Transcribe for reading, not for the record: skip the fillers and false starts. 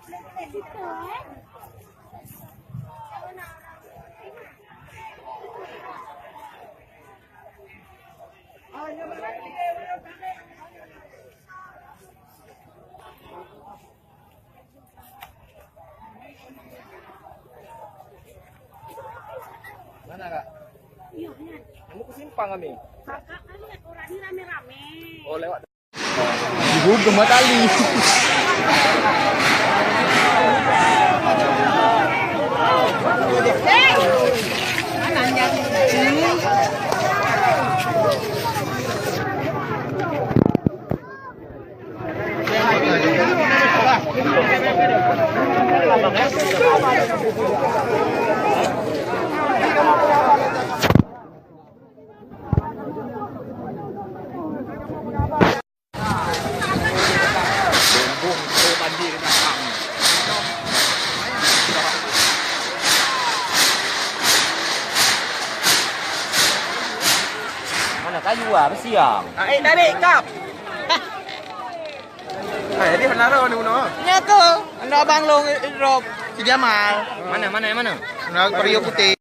Mana kak? Iya, benar. Kamu ke simpang kami? Kakak kan lihat orang ini rame-rame. Oh lewat. Digugem tali. Mana kayu apa siang? Dari kap. Jadi penaro ni uno. Ya tu, anda abang long drop si Jamal. Mana? Periuk putih.